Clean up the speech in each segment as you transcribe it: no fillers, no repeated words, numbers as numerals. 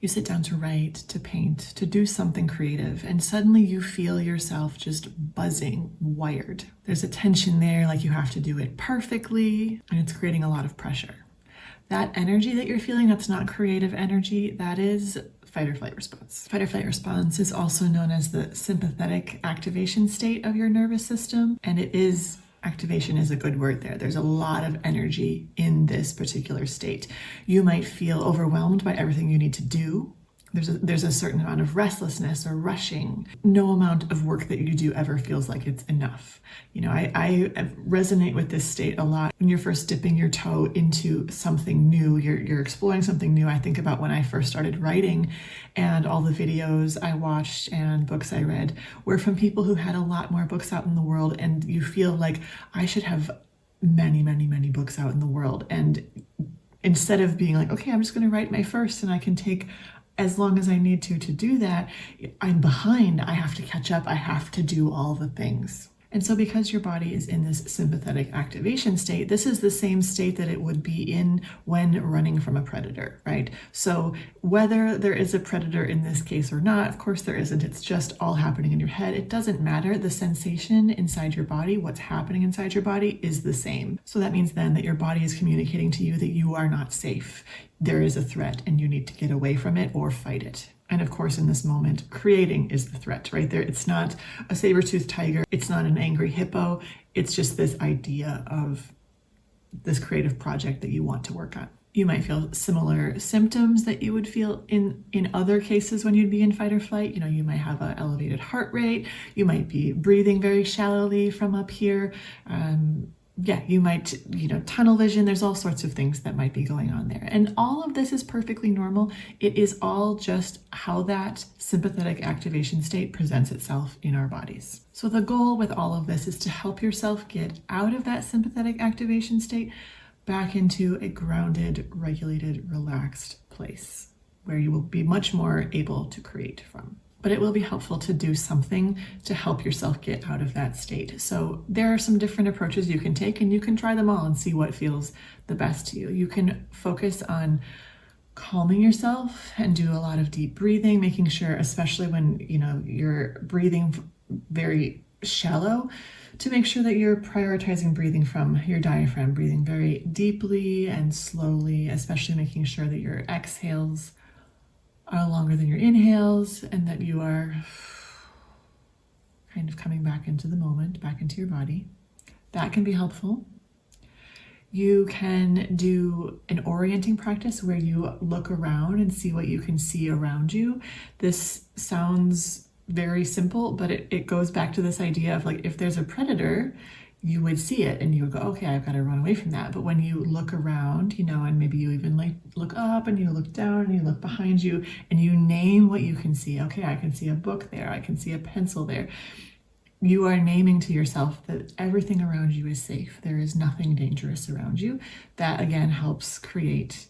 You sit down to write, to paint, to do something creative, and suddenly you feel yourself just buzzing, wired. There's a tension there, like you have to do it perfectly, and it's creating a lot of pressure. That energy that you're feeling, that's not creative energy, that is fight or flight response. Fight or flight response is also known as the sympathetic activation state of your nervous system, and activation is a good word there. There's a lot of energy in this particular state. You might feel overwhelmed by everything you need to do. There's a certain amount of restlessness or rushing. No amount of work that you do ever feels like it's enough. I resonate with this state a lot. When you're first dipping your toe into something new, you're exploring something new. I think about when I first started writing, and all the videos I watched and books I read were from people who had a lot more books out in the world, and you feel like I should have many, many, many books out in the world. And instead of being like, okay, I'm just going to write my first and I can take as long as I need to do that, I'm behind. I have to catch up. I have to do all the things. And so because your body is in this sympathetic activation state, this is the same state that it would be in when running from a predator, right? So whether there is a predator in this case or not, of course there isn't. It's just all happening in your head. It doesn't matter. The sensation inside your body, what's happening inside your body is the same. So that means then that your body is communicating to you that you are not safe. There is a threat and you need to get away from it or fight it. And of course, in this moment, creating is the threat, right there. It's not a saber-toothed tiger. It's not an angry hippo. It's just this idea of this creative project that you want to work on. You might feel similar symptoms that you would feel in other cases when you'd be in fight or flight. You might have an elevated heart rate. You might be breathing very shallowly from up here. You might, tunnel vision. There's all sorts of things that might be going on there. And all of this is perfectly normal. It is all just how that sympathetic activation state presents itself in our bodies. So the goal with all of this is to help yourself get out of that sympathetic activation state back into a grounded, regulated, relaxed place where you will be much more able to create from. But it will be helpful to do something to help yourself get out of that state. So there are some different approaches you can take, and you can try them all and see what feels the best to you. You can focus on calming yourself and do a lot of deep breathing, making sure, especially when you're breathing very shallow, to make sure that you're prioritizing breathing from your diaphragm, breathing very deeply and slowly, especially making sure that your exhales are longer than your inhales and that you are kind of coming back into the moment, back into your body. That can be helpful. You can do an orienting practice where you look around and see what you can see around you. This sounds very simple, but it goes back to this idea of like, if there's a predator, you would see it and you would go, okay, I've got to run away from that. But when you look around, and maybe you even look up and you look down and you look behind you and you name what you can see. Okay, I can see a book there. I can see a pencil there. You are naming to yourself that everything around you is safe. There is nothing dangerous around you. That again helps create,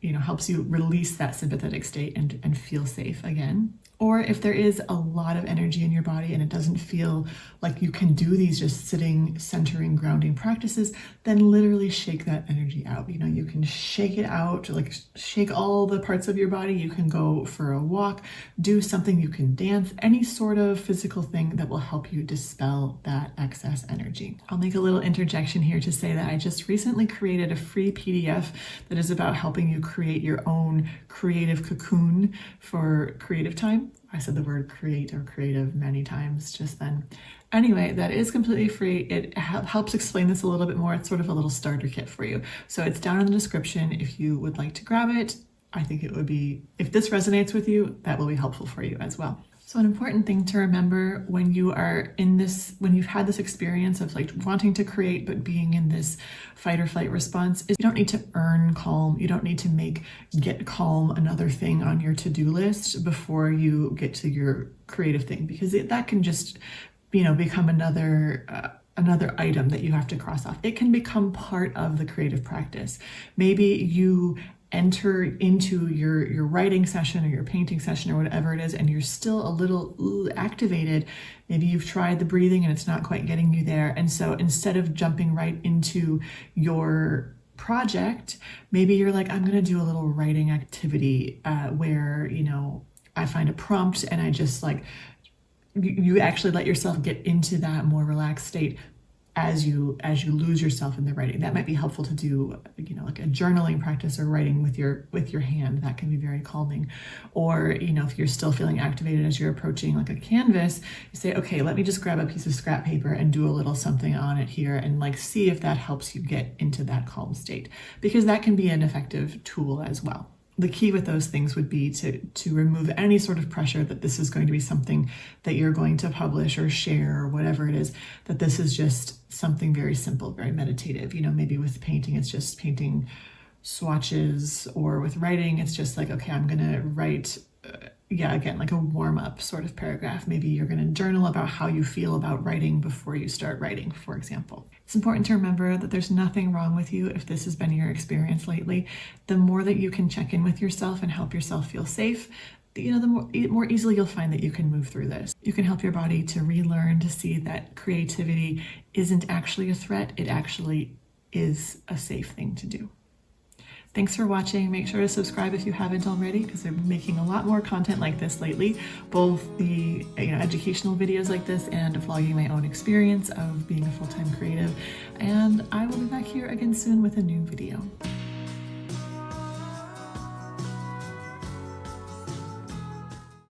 helps you release that sympathetic state and feel safe again. Or if there is a lot of energy in your body and it doesn't feel like you can do these just sitting, centering, grounding practices, then literally shake that energy out. You can shake it out, like shake all the parts of your body. You can go for a walk, do something, you can dance, any sort of physical thing that will help you dispel that excess energy. I'll make a little interjection here to say that I just recently created a free PDF that is about helping you create your own creative cocoon for creative time. I said the word create or creative many times just then. Anyway, that is completely free. It helps explain this a little bit more. It's sort of a little starter kit for you. So it's down in the description if you would like to grab it. I think it would be, if this resonates with you, that will be helpful for you as well. So an important thing to remember when you are in this, when you've had this experience of like wanting to create but being in this fight or flight response, is you don't need to earn calm. You don't need to get calm another thing on your to-do list before you get to your creative thing, because that can just, become another item that you have to cross off. It can become part of the creative practice. Maybe you enter into your writing session or your painting session or whatever it is, and you're still a little activated. Maybe you've tried the breathing and it's not quite getting you there. And so instead of jumping right into your project, maybe you're like, I'm gonna do a little writing activity where, I find a prompt and I just like, you actually let yourself get into that more relaxed state as you lose yourself in the writing. That might be helpful to do, like a journaling practice or writing with your hand. That can be very calming. Or, if you're still feeling activated as you're approaching like a canvas, you say, okay, let me just grab a piece of scrap paper and do a little something on it here and like see if that helps you get into that calm state, because that can be an effective tool as well. The key with those things would be to remove any sort of pressure that this is going to be something that you're going to publish or share or whatever it is, that this is just something very simple, very meditative. Maybe with painting, it's just painting swatches, or with writing, it's just like, okay, I'm going to write, again, like a warm-up sort of paragraph. Maybe you're going to journal about how you feel about writing before you start writing, for example. It's important to remember that there's nothing wrong with you if this has been your experience lately. The more that you can check in with yourself and help yourself feel safe, the more easily you'll find that you can move through this. You can help your body to relearn to see that creativity isn't actually a threat. It actually is a safe thing to do. Thanks for watching. Make sure to subscribe if you haven't already, because I'm making a lot more content like this lately, both the educational videos like this and vlogging my own experience of being a full-time creative. And I will be back here again soon with a new video.